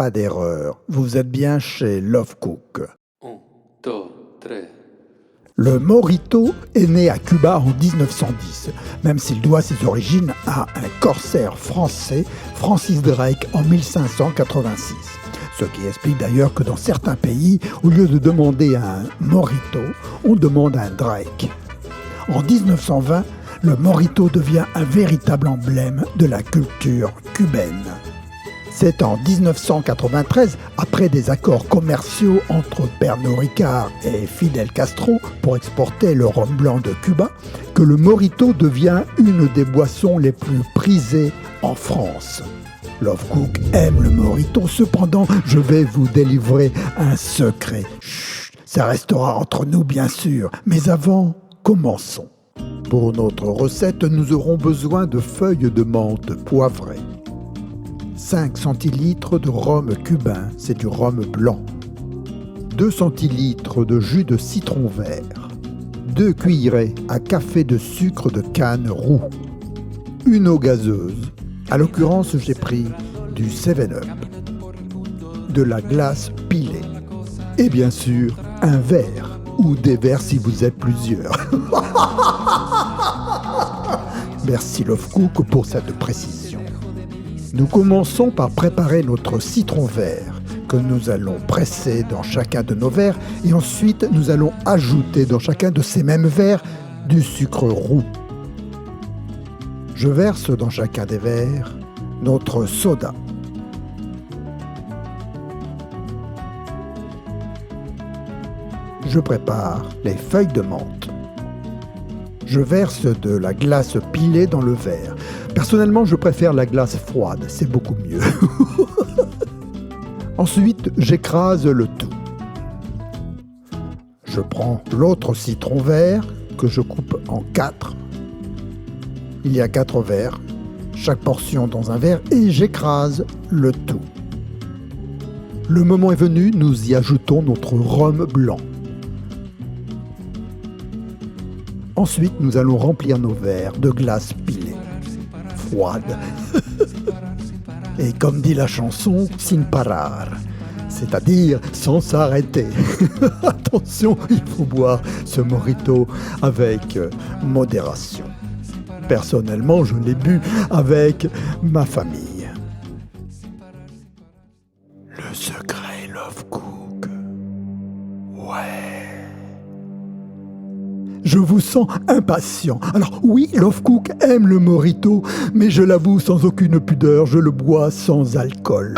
pas d'erreur, vous êtes bien chez Love Cook. 1, 2, 3. Le Morito est né à Cuba en 1910, même s'il doit ses origines à un corsaire français, Francis Drake, en 1586. Ce qui explique d'ailleurs que dans certains pays, au lieu de demander un Morito, on demande un Drake. En 1920, le Morito devient un véritable emblème de la culture cubaine. C'est en 1993, après des accords commerciaux entre Pernod Ricard et Fidel Castro pour exporter le rhum blanc de Cuba, que le Morito devient une des boissons les plus prisées en France. Love Cook aime le Morito, cependant, je vais vous délivrer un secret. Chut, ça restera entre nous bien sûr, mais avant, commençons. Pour notre recette, nous aurons besoin de feuilles de menthe poivrées. 5 centilitres de rhum cubain, c'est du rhum blanc. 2 centilitres de jus de citron vert. 2 cuillerées à café de sucre de canne roux. Une eau gazeuse. À l'occurrence, j'ai pris du 7-Up. De la glace pilée. Et bien sûr, un verre. Ou des verres si vous êtes plusieurs. Merci Love Cook pour cette précision. Nous commençons par préparer notre citron vert que nous allons presser dans chacun de nos verres et ensuite nous allons ajouter dans chacun de ces mêmes verres du sucre roux. Je verse dans chacun des verres notre soda. Je prépare les feuilles de menthe. Je verse de la glace pilée dans le verre. Personnellement, je préfère la glace froide, c'est beaucoup mieux. Ensuite, j'écrase le tout. Je prends l'autre citron vert que je coupe en 4. Il y a 4 verres, chaque portion dans un verre, et j'écrase le tout. Le moment est venu, nous y ajoutons notre rhum blanc. Ensuite, nous allons remplir nos verres de glace pilée, froide. Et comme dit la chanson, sin parar, c'est-à-dire sans s'arrêter. Attention, il faut boire ce Morito avec modération. Personnellement, je l'ai bu avec ma famille. Le secret Love Cook. Ouais. Je vous sens impatient. Alors oui, Love Cook aime le Morito, mais je l'avoue sans aucune pudeur, je le bois sans alcool.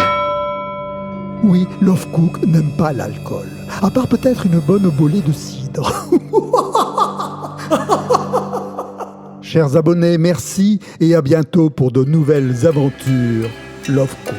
Oui, Love Cook n'aime pas l'alcool, à part peut-être une bonne bolée de cidre. Chers abonnés, merci et à bientôt pour de nouvelles aventures Love Cook.